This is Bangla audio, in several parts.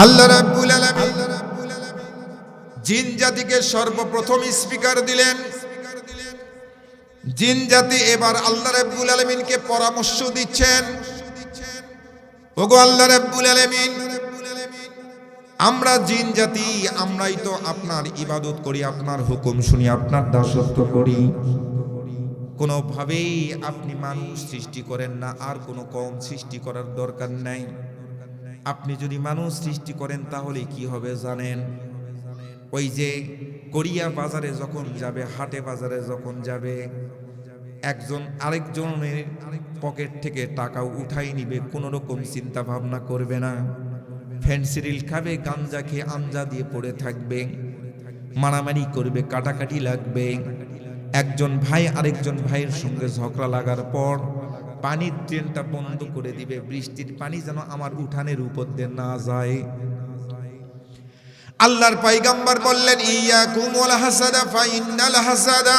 আল্লাহ রাব্বুল আলামিন জিন জাতিকে সর্বপ্রথম স্পিকার দিলেন। জিন জাতি এবার আল্লাহ রাব্বুল আলামিনকে পরামর্শ দিচ্ছেন, ওগো আল্লাহ রাব্বুল আলামিন, আমরা জিন জাতি, আমরাই তো আপনার ইবাদত করি, আপনার হুকুম শুনি, আপনার দাসত্ব করি। কোনোভাবেই আপনি মানুষ সৃষ্টি করেন না, আর কোনো কওম সৃষ্টি করার দরকার নাই। আপনি যদি মানুষ সৃষ্টি করেন তাহলে কি হবে জানেন? ওই যে কোরিয়া বাজারে যখন যাবে, হাটে বাজারে যখন যাবে, একজন আরেকজনের পকেট থেকে টাকা উঠাই নিবে, কোনো রকম চিন্তা ভাবনা করবে না। ফেন্সিডিল খাবে, গাঞ্জা খেয়ে আঞ্জা দিয়ে পড়ে থাকবে, মারামারি করবে, কাটাকাটি লাগবে। একজন ভাই আরেকজন ভাইয়ের সঙ্গে ঝগড়া লাগার পর পানির ট্রেনটা বন্ধ করে দিবে, বৃষ্টির পানি যেন আমার উঠানের উপর দিয়ে না যায়। আল্লাহর পয়গম্বর বললেন, ইয়াকুম ওয়াল হাসাদা ফাইন্নাল হাসাদা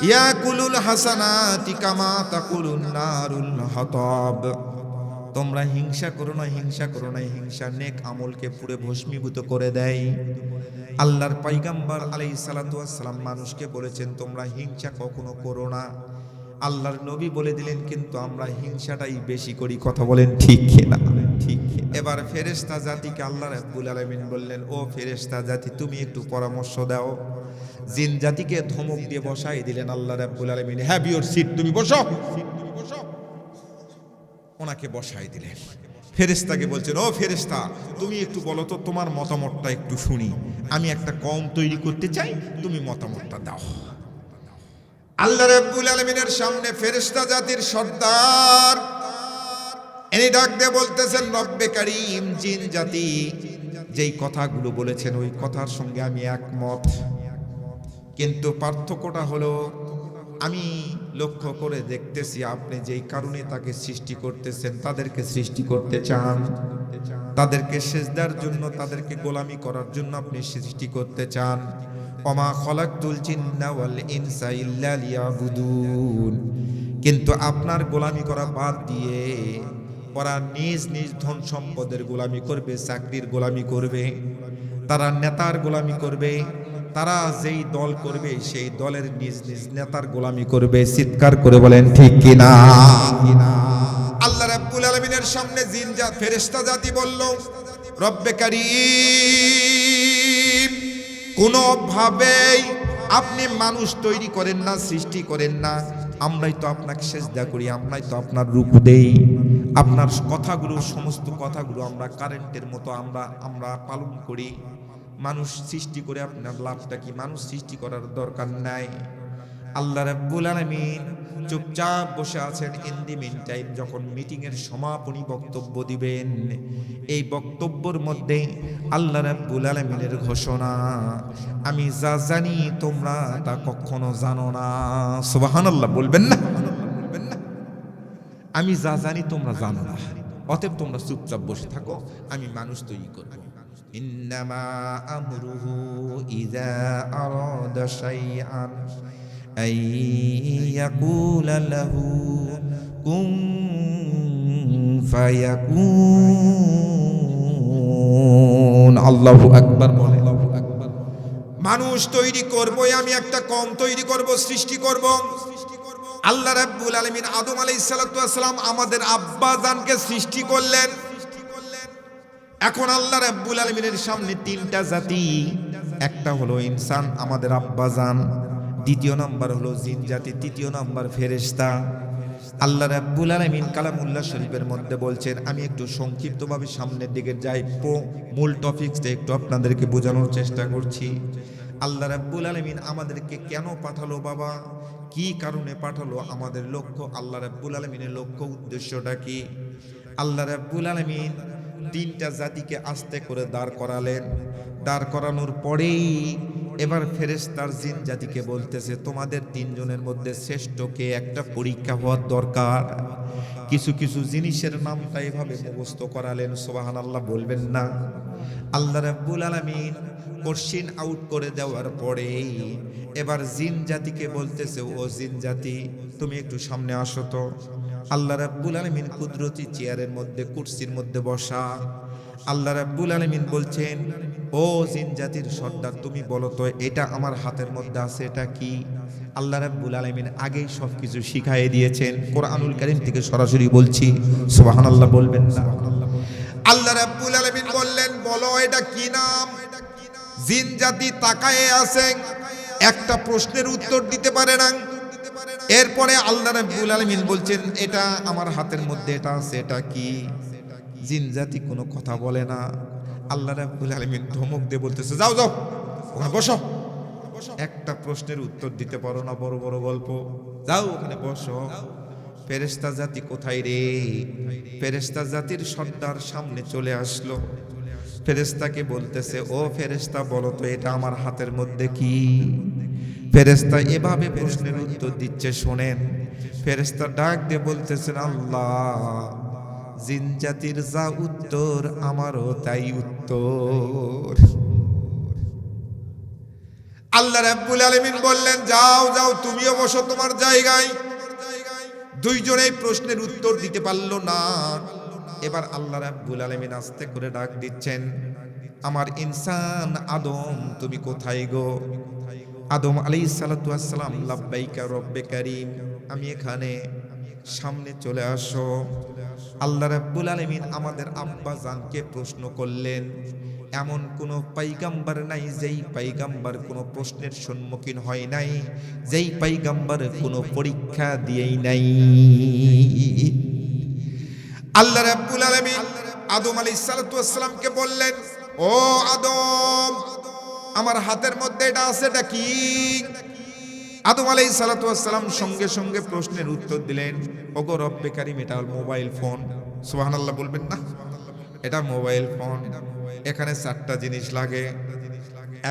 ইয়াকুলুল হাসানাতি কামা তাকুলুন নারুল হাতাব। তোমরা হিংসা করো না, হিংসা করো না, হিংসা নেক আমলকে পুরো ভস্মীভূত করে দেয়। আল্লাহর পয়গম্বর আলাইহিস সালাতু ওয়াস সালাম মানুষকে বলেছেন তোমরা হিংসা কখনো করো না। আল্লাহর নবী বলে দিলেন কিন্তু আমরা হিংসাটাই বেশি করি। কথা বলেন ঠিক না? ঠিক। এবার ফেরেশতা জাতিকে আল্লাহ রাব্বুল আলামিন বললেন, ও ফেরেশতা জাতি, তুমি একটু পরামর্শ দাও। জিন জাতিকে ধমক দিয়ে বসাই দিলেন আল্লাহ রাব্বুল আলামিন, হ্যাভ ইউর সিট, তুমি বসো। ওনাকে বসাই দিলেন। ফেরেশতাকে বলছেন, ও ফেরেশতা, তুমি একটু বলো তো, তোমার মতামতটা একটু শুনি। আমি একটা কওম তৈরি করতে চাই, তুমি মতামতটা দাও। আল্লাহ রাব্বুল আলামিনের সামনে ফেরেশতা জাতির সর্দার ইনি ডাক দিয়ে বলতেছেন, রব্বে কারীম, জিন জাতি যেই কথাগুলো বলেছেন ওই কথার সঙ্গে আমি একমত, কিন্তু পার্থক্যটা হলো আমি লক্ষ্য করে দেখতেছি আপনি যেই কারণে তাকে সৃষ্টি করতেছেন, তাদেরকে সৃষ্টি করতে চান, তাদেরকে সিজদার জন্য, তাদেরকে গোলামি করার জন্য আপনি সৃষ্টি করতে চান। ওমা খলাকতুল জিন্না ওয়াল ইনসা ইল্লা লিয়াবুদুন। কিন্তু আপনার গোলামি করা বাদ দিয়ে ওরা নিজ নিজ ধন সম্পদের গোলামি করবে, চাকরির গোলামি করবে, তারা নেতার গোলামি করবে, তারা যেই দল করবে সেই দলের নিজ নিজ নেতার গোলামি করবে। চিৎকার করে বলেন ঠিক কিনা? আল্লাহ রাব্বুল আলামিনের সামনে জিন জাতি, ফেরেশতা জাতি বলল, রব্বে কারীম, কোনোভাবেই আপনি মানুষ তৈরি করেন না, সৃষ্টি করেন না, আমরাই তো আপনাকে সেজদা করি, আমরাই তো আপনার রূপ দেই, আপনার কথাগুলো, সমস্ত কথাগুলো আমরা কারেন্টের মতো আমরা পালন করি। মানুষ সৃষ্টি করে আপনার লাভটা কি? মানুষ সৃষ্টি করার দরকার নাই। আল্লাহ রাব্বুল আলামিন চুপচাপ বসে আছেন। ইন দি মিন টাইম যখন মিটিং এর সমাপনী বক্তব্য দিবেন, এই বক্তব্যের মধ্যে আল্লাহ রাব্বুল আলামিনের ঘোষণা, আমি যা জানি তোমরা তা কখনো জানো না। সুবহানাল্লাহ বলবেন না? আমি যা জানি তোমরা জানো না, অতএব তোমরা চুপচাপ বসে থাকো, আমি মানুষ তৈরি করব। ইন্নামা আমরুহু ইযা আরাদা শাইআন আই ইয়াকুলা লাহু কুন ফায়াকুন। আল্লাহু আকবার বলে। মানুষ তৈরি করবই, আমি একটা কওম তৈরি করব, সৃষ্টি করব। আল্লাহ রাব্বুল আলামিন আদম আলাইহিস সালাতু ওয়াস সালাম আমাদের আব্বা জানকে সৃষ্টি করলেন। এখন আল্লাহ রাব্বুল আলামিনের সামনে তিনটা জাতি, একটা হলো ইনসান আমাদের আব্বা জান, দ্বিতীয় নাম্বার হলো জিন জাতি, তৃতীয় নাম্বার ফেরেশতা। আল্লাহ রাব্বুল আলামিন কালামুল্লাহ শরীফের মধ্যে বলছেন, আমি একটু সংক্ষিপ্তভাবে সামনের দিকে যাই, মূল টপিকটা একটু আপনাদেরকে বোঝানোর চেষ্টা করছি। আল্লাহ রাব্বুল আলামিন আমাদেরকে কেন পাঠালো বাবা, কি কারণে পাঠালো, আমাদের লক্ষ্য, আল্লাহ রাব্বুল আলামিনের লক্ষ্য উদ্দেশ্যটা কি? আল্লাহ রাব্বুল আলামিন তিনটা জাতিকে আস্তে করে দাঁড় করালেন। দাঁড় করানোর পরেই এবার ফেরেশতার জিন জাতিকে বলতেছে, তোমাদের তিনজনের মধ্যে শ্রেষ্ঠ কে, একটা পরীক্ষা হওয়ার দরকার। কিছু কিছু জিনিসের নামটা এভাবে মুখস্থ করালেন। সুবহানাল্লাহ বলবেন না? আল্লাহ রাব্বুল আলামিন কোশ্চেন আউট করে দেওয়ার পরে এবার জিন জাতিকে বলতেছে, ও জিন জাতি, তুমি একটু সামনে আসো তো। আল্লাহ রাব্বুল আলামিন কুদরতি চেয়ারের মধ্যে, কুরসির মধ্যে বসা। আল্লাহ রাব্বুল আলামিন বলছেন, ও জিন জাতির সর্দার, তুমি বলো তো এটা আমার হাতের মধ্যে আছে, এটা কি? আল্লাহ রাব্বুল আলামিন আগেই সবকিছু শিখাইয়ে দিয়েছেন। কোরআনুল কারীম থেকে সরাসরি বলছি, সুবহানাল্লাহ বলবেন না? আল্লাহ রাব্বুল আলামিন বললেন, বলো এটা কি নাম? জিন জাতি তাকায়ে আছে, একটা প্রশ্নের উত্তর দিতে পারে না। এরপরে আল্লাহ রাব্বুল আলামিন বলছেন, এটা আমার হাতের মধ্যে এটা আছে, এটা কি? জিন জাতি কোনো কথা বলে না। আল্লাহ রাব্বুল আলামিন ধমক দিয়ে বলতেছে, যাও যাও ওখানে বসো। একটা প্রশ্নের উত্তর দিতে পারো না, বড় বড় গল্প, যাও ওখানে বসো। ফেরেশতা জাতি কোথায় রে? ফেরেশতা জাতির সর্দার সামনে চলে আসলো। ফেরেশতাকে বলতেছে, ও ফেরেশতা বলো তো এটা আমার হাতের মধ্যে কি? ফেরেশতা এভাবে প্রশ্নের উত্তর দিচ্ছে, শোনেন। ফেরেশতা ডাক দিয়ে বলতেছেন, আল্লাহ, জিন জাতির যা উত্তর আমারও তাই উত্তর। আল্লাহ রাব্বুল আলামিন বললেন, যাও যাও তুমিও বসো তোমার জায়গায়। দুইজনেই প্রশ্নের উত্তর দিতে পারলো না। এবার আল্লাহ রাব্বুল আলামিন আস্তে করে ডাক দিচ্ছেন, আমার ইনসান আদম তুমি কোথায় গো? আদম আলাইহিস সালাতু ওয়াস সালাম, লাব্বাইকা রব্বে কারীম, আমি এখানে, সামনে চলে আসো। আল্লাহ রাব্বুল আলামিন আমাদের আব্বা জানকে প্রশ্ন করলেন, এমন কোন পয়গম্বর নাই যেই পয়গম্বর কোনো প্রশ্নের সম্মুখীন হয় নাই, যেই পয়গম্বর কোনো পরীক্ষা দিয়েই নাই। আল্লাহ রাব্বুল আলামিন আদম আলাইহিস সালাতু ওয়াস সালামকে বললেন, ও আদম, আমার হাতের মধ্যে এটা আছে, এটা কি? আদম আলাইহিস সালাতু ওয়াস সালাম সঙ্গে সঙ্গে প্রশ্নের উত্তর দিলেন, ওগো রব্বে কারীম, এটা মোবাইল ফোন। সুবহানাল্লাহ বলবেন না? এটা মোবাইল ফোন। এখানে 4টা জিনিস লাগে।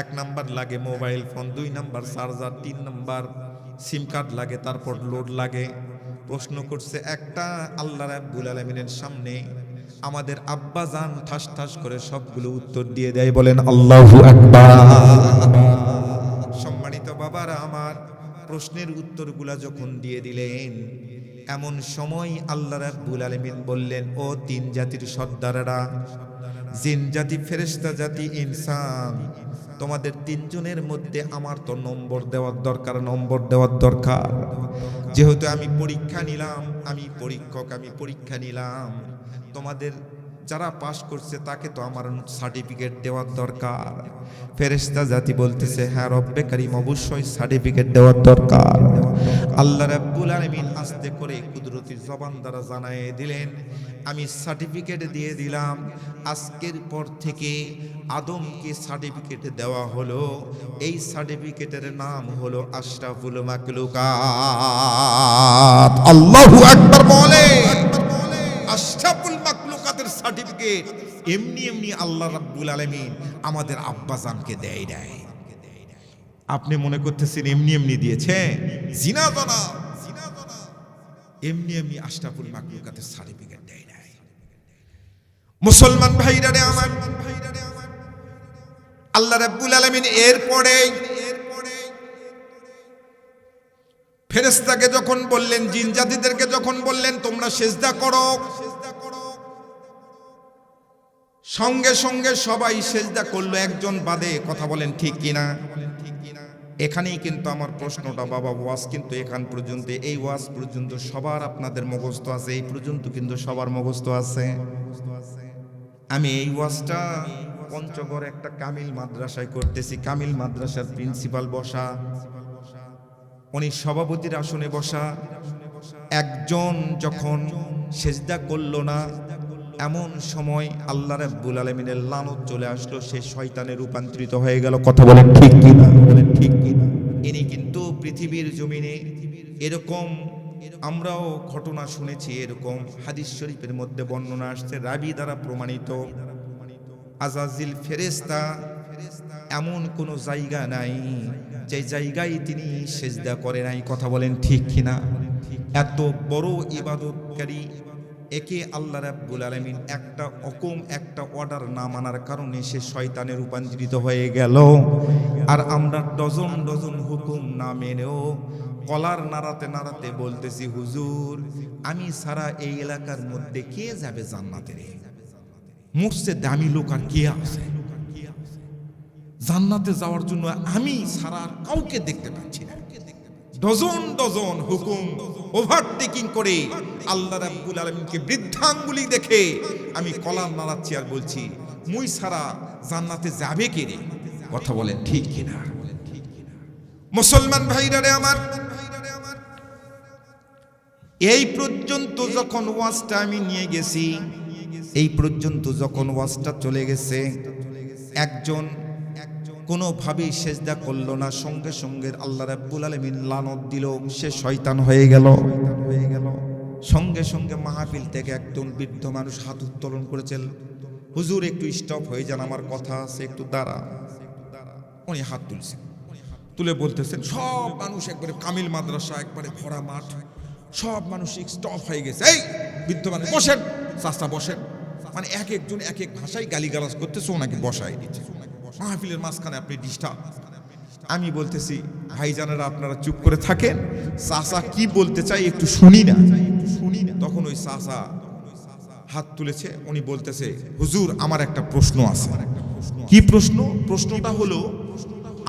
1 নাম্বার লাগে mobile phone, 2 number charger, 3 number সিম কার্ড লাগে, তারপর লোড লাগে। প্রশ্ন করছে একটা, আল্লাহ রাব্বুল আলামিনের সামনে আমাদের আব্বা জান ঠাস ঠাস করে সবগুলো উত্তর দিয়ে দেয়। বলেন আল্লাহু আকবার। সম্মানিত বাবারা আমার, প্রশ্নের উত্তরগুলা যখন দিয়ে দিলেন, এমন সময় আল্লাহ রাব্বুল আলামিন বললেন, ও 3 জাতির সর্দারেরা, জিন জাতি, ফেরেশতা জাতি, ইনসান, তোমাদের 3 জনের মধ্যে আমার তো নম্বর দেওয়ার দরকার, নম্বর দেওয়ার দরকার। যেহেতু আমি পরীক্ষা নিলাম, আমি পরীক্ষক, আমি পরীক্ষা নিলাম, তোমাদের যারা পাস করছে তাকে তো আমার সার্টিফিকেট দেওয়ার দরকার। ফেরেশতা জাতি বলতেছে, হ্যাঁ রব্বে কারীম, অবশ্যই সার্টিফিকেট দেওয়ার দরকার। আল্লাহ রাব্বুল আলামিন আস্তে করে কুদরতি জবান দ্বারা জানায়ে দিলেন, আমি সার্টিফিকেট দিয়ে দিলাম, আজকের পর থেকে আদমকে সার্টিফিকেট দেওয়া হলো। এই সার্টিফিকেটের নাম হলো আশরাফুল মাখলুকাত। আল্লাহু আকবার বলে। আশরাফুল মাখলুকাতের সার্টিফিকেট এমনি এমনি আল্লাহ রাব্বুল আলামিন আমাদের আব্বাজানকে দেয় নাই। আপনি মনে করতেছেন এমনি এমনি দিয়েছে? জিনা জানা, এমনি এমনি আশরাফুল মাখলুকাতের সার্টিফিকেট দেয় নাই। মুসলমান ভাইরা রে আমার, আল্লাহ রাব্বুল আলামিন এরপরে ফেরেশতাকে যখন বললেন, জিন জাতিদেরকে যখন বললেন তোমরা সিজদা করো, সঙ্গে সঙ্গে সবাই সিজদা করলো, একজন বাদে। কথা বলেন ঠিক কিনা? এখানেই কিন্তু আমার প্রশ্নটা, বাবা ওয়াজ কিন্তু এখান পর্যন্ত, এই ওয়াজ পর্যন্ত সবার আপনাদের মুখস্থ আছে, এই পর্যন্ত কিন্তু সবার মুখস্থ আছে। আমি এই ওয়াজটা পঞ্চগড় একটা কামিল মাদ্রাসায় করতেছি। কামিল মাদ্রাসার প্রিন্সিপাল বসা, উনি সভাপতির আসনে বসা। একজন যখন সিজদা করলো না, এমন সময় আল্লাহ রাব্বুল আলামিনের লানত চলে আসলো, সে শয়তানে রূপান্তরিত হয়ে গেল। কথা বলেন ঠিক কিনা? বলেন ঠিক কিনা? ইনি কিন্তু পৃথিবীর জমিনে এরকম আমরাও ঘটনা শুনেছি, এরকম হাদিস শরীফের মধ্যে বর্ণনা আসছে, রাবি দ্বারা প্রমাণিত। আজাজিল ফেরেশতা এমন কোনো জায়গা নাই যে জায়গায় তিনি সিজদা করে নাই। কথা বলেন ঠিক কিনা? এত বড় ইবাদতকারী, একে আল্লাহ রাব্বুল আলামিন একটা হুকুম, একটা অর্ডার না মানার কারণে সে শয়তানে রূপান্তরিত হয়ে গেল। আর আমরা ডজন ডজন হুকুম না মেনেও কলার নাড়াতে নাড়াতে বলতেছি, হুজুর আমি সারা এই এলাকার মধ্যে কে যাবে জান্নাতে? মোটসে দামি লোক আর কে আছে? জান্নাতে যাওয়ার জন্য আমি ছাড়া আর কাউকে দেখতে পাচ্ছি না। ডজন ডজন হুকুম ওভারটেকিং করে আল্লাহ রাব্বুল আলামিনকে বৃদ্ধাঙ্গুলি দেখে আমি কলার নাড়াচ্ছি আর বলছি, মুই ছাড়া জান্নাতে যাবে কে রে? কথা বলেন ঠিক কিনা? মুসলমান ভাইরা রে আমার, এই পর্যন্ত যখন ওয়াজটা আমি নিয়ে গেছি, এই পর্যন্ত যখন ওয়াজটা চলে গেছে, একজন কোনোভাবেই সেজদা করলো না, সঙ্গে সঙ্গে আল্লাহ রাব্বুল আলামিন লানত দিল, সে শয়তান হয়ে গেল। সঙ্গে সঙ্গে মাহফিল থেকে একজন বৃদ্ধ মানুষ হাত উত্তোলন করেছেন, হুজুর একটু স্টপ হয়ে যান, আমার কথা আছে, একটু দাঁড়া। উনি হাত তুলছেন, তুলে বলতেছেন, সব মানুষ একবারে কামিল মাদ্রাসা, একবারে ভরা মাঠ, সব মানুষ স্টপ হয়ে গেছে। এই বৃদ্ধ মানুষ বসেন, চাচা বসেন, মানে এক একজন এক এক ভাষায় গালিগালাজ করতেছে, ওনাকে বসায় দিচ্ছে। মাহফিলের মাঝখানে আপনি ডিস্টার্ব। আমি বলতেছি, ভাইজানেরা আপনারা চুপ করে থাকেন, চাচা কি বলতে চাই একটু শুনি না। তখন ওই চাচা হাত তুলেছে, উনি বলতেছে, হুজুর আমার একটা প্রশ্ন আছে। কি প্রশ্ন? প্রশ্নটা হলো,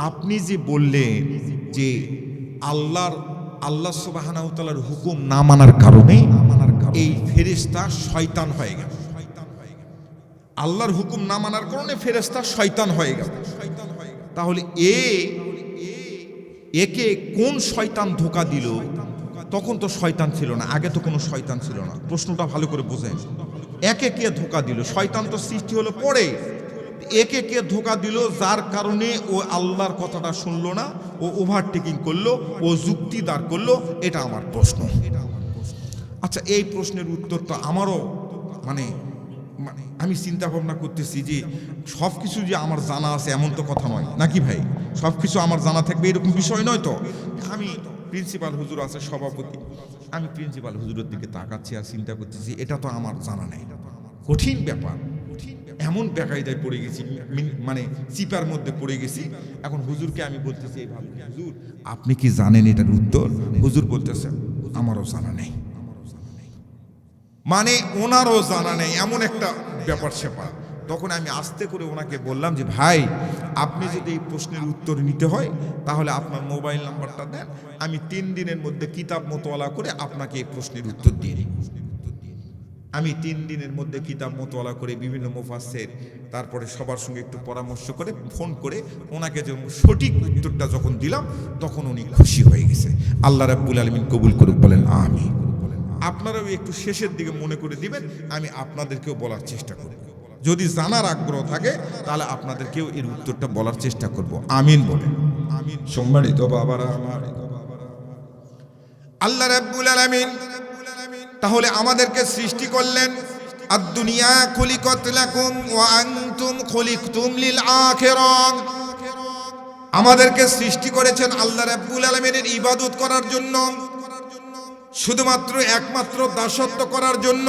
আপনি যে বললেন যে আল্লাহ সুবহানাহু ওয়া তাআলার হুকুম না মানার কারণে এই ফেরেশতা শয়তান হয়ে গেল। আল্লাহর হুকুম না মানার কারণে ফেরেশতা শয়তান হয়ে গেল। তাহলে একে কোন শয়তান ধোঁকা দিল? তখন তো শয়তান ছিল না, আগে তো কোনো শয়তান ছিল না। প্রশ্নটা ভালো করে বোঝেন, একে কে ধোঁকা দিল? শয়তান তো সৃষ্টি হলো পরে। একে কে ধোঁকা দিল যার কারণে ও আল্লাহর কথাটা শুনলো না, ও ওভারটেকিং করলো, ও যুক্তি দাঁড় করলো? এটা আমার প্রশ্ন। আচ্ছা, এই প্রশ্নের উত্তরটা আমারও মানে আমি চিন্তা ভাবনা করতেছি যে সব কিছু যে আমার জানা আছে এমন তো কথা নয় নাকি ভাই? সব কিছু আমার জানা থাকবে এরকম বিষয় নয় তো। আমি প্রিন্সিপাল হুজুর আছে সভাপতি, আমি প্রিন্সিপাল হুজুরের দিকে তাকাচ্ছি আর চিন্তা করতেছি, এটা তো আমার জানা নেই। কঠিন ব্যাপার, এমন বেকায়দায় পড়ে গেছি, মানে চিপার মধ্যে পড়ে গেছি। এখন হুজুরকে আমি বলতেছি এইভাবে, হুজুর আপনি কি জানেন এটার উত্তর? হুজুর বলতেছে আমারও জানা নেই। মানে ওনারও জানা নেই, এমন একটা ব্যাপার স্যাপার। তখন আমি আস্তে করে ওনাকে বললাম যে ভাই, আপনি যদি এই প্রশ্নের উত্তর নিতে হয় তাহলে আপনার মোবাইল নাম্বারটা দেন, আমি 3 দিনের মধ্যে কিতাব মোতওয়ালা করে আপনাকে এই প্রশ্নের উত্তর দিয়ে দিই। আমি 3 দিনের মধ্যে কিতাব মোতওয়ালা করে বিভিন্ন মুফাসসির, তারপরে সবার সঙ্গে একটু পরামর্শ করে ফোন করে ওনাকে যখন সঠিক উত্তরটা যখন দিলাম, তখন উনি খুশি হয়ে গেছে। আল্লাহ রাব্বুল আলামিন কবুল করুক, বলেন আমিন। আপনারাও একটু শেষের দিকে মনে করে দিবেন, আমি আপনাদেরকেও বলার চেষ্টা করব। যদি জানার আগ্রহ থাকে তাহলে আপনাদেরকেও এর উত্তরটা বলার চেষ্টা করব। আমিন বলেন। আমিন। সম্মানিত বাবারা আমার, আল্লাহ রাব্বুল আলামিন তাহলে আমাদেরকে সৃষ্টি করলেন, আদ-দুনিয়া খুলিকাত লাকুম ওয়া আনতুম খুলিকতুম লিল আখিরাহ। আমাদেরকে সৃষ্টি করেছেন আল্লাহ রাব্বুল আলামিনের ইবাদত করার জন্য, শুধুমাত্র একমাত্র দাসত্ব করার জন্য।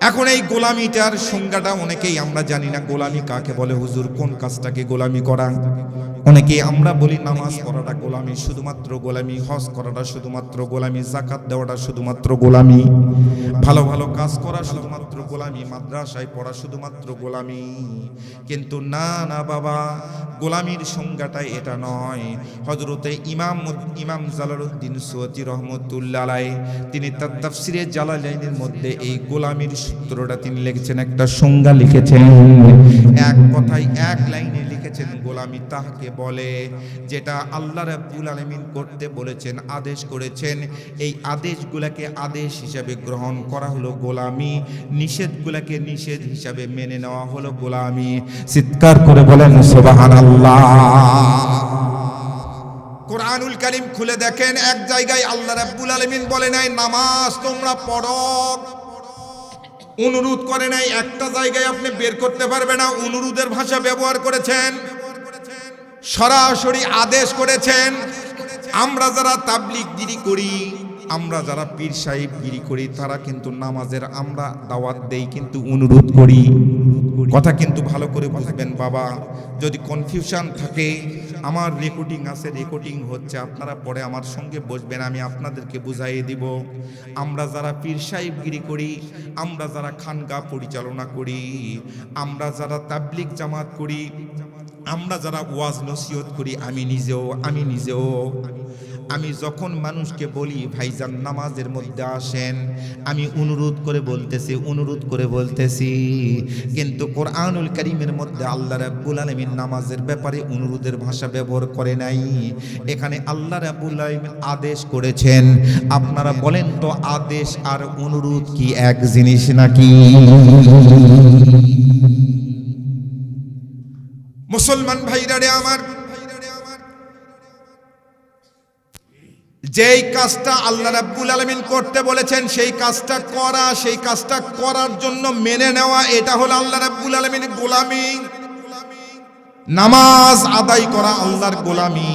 এখন এই গোলামিটার সংজ্ঞাটা অনেকেই আমরা জানি না, গোলামি কাকে বলে? হুজুর কোন কাজটাকে গোলামি করা? অনেকেই আমরা বলি নামাজ পড়াটা গোলামি, শুধুমাত্র গোলামি, হজ করাটা শুধুমাত্র গোলামি, যাকাত দেওয়াটা শুধুমাত্র গোলামি, ভালো ভালো কাজ করা শুধুমাত্র গোলামি, মাদ্রাসায় পড়া শুধুমাত্র গোলামি। কিন্তু না না বাবা, গোলামির সংজ্ঞাটা এটা নয়। হযরতে ইমাম জালালউদ্দিন সুয়ুতী রহমাতুল্লাহ আলাইহি তিনি তার তাফসিরে জালালাইনের মধ্যে এই গোলামির সূত্রটা তিনি লিখেছেন, একটা সংজ্ঞা লিখেছেন। এক কথায় এক লাইনে লিখেছেন, গোলামি তাহাকে বলে যেটা আল্লাহ রাব্বুল আলামিন করতে বলেছেন, আদেশ করেছেন, এই আদেশগুলোকে আদেশ হিসাবে গ্রহণ করা হলো গোলামি, নিষেধগুলোকে নিষেধ হিসাবে মেনে নেওয়া হলো গোলামি। চিৎকার করে বলেন সুবহানাল্লাহ। কোরআনুল কারীম খুলে দেখেন, এক জায়গায় আল্লাহ রাব্বুল আলামিন বলে নাই নামাজ তোমরা পড়ো, অনুরোধ করে নাই। একটা জায়গায় আপনি বের করতে পারবে না অনুরোধের ভাষা ব্যবহার করেছেন, সরাসরি আদেশ করেছেন। আমরা যারা তাবলীগগিরি করি, আমরা যারা পীর সাহেব গিরি করি তারা কিন্তু নামাজের আমরা দাওয়াত দেই, কিন্তু অনুরোধ করি। কথা কিন্তু ভালো করে বুঝবেন বাবা, যদি কনফিউশন থাকে, আমার রেকর্ডিং আছে, রেকর্ডিং হচ্ছে, আপনারা পরে আমার সঙ্গে বসবেন, আমি আপনাদেরকে বুঝাইয়ে দিব। আমরা যারা পীর সাহেব গিরি করি, আমরা যারা খানগা পরিচালনা করি, আমরা যারা তাবলিগ জামাত করি, আমরা যারা ওয়াজ নসিহত করি, আমি নিজেও আমি যখন মানুষকে বলি ভাইজান নামাজের মধ্যে আসেন, আমি অনুরোধ করে বলতেছি, কিন্তু কোরআনুল কারীমের মধ্যে আল্লাহ রাব্বুল আলামিন নামাজের ব্যাপারে অনুরোধের ভাষা ব্যবহার করে নাই। এখানে আল্লাহ রাব্বুল আলামিন আদেশ করেছেন। আপনারা বলেন তো, আদেশ আর অনুরোধ কি এক জিনিস নাকি? মুসলমান ভাইরা রে আমার, যেই কাজটা আল্লাহ রাব্বুল আলামিন করতে বলেছেন সেই কাজটা করা, সেই কাজটা করার জন্য মেনে নেওয়া, এটা হলো আল্লাহ রাব্বুল আলামিনের গোলামি। নামাজ আদায় করা আল্লাহর গোলামি,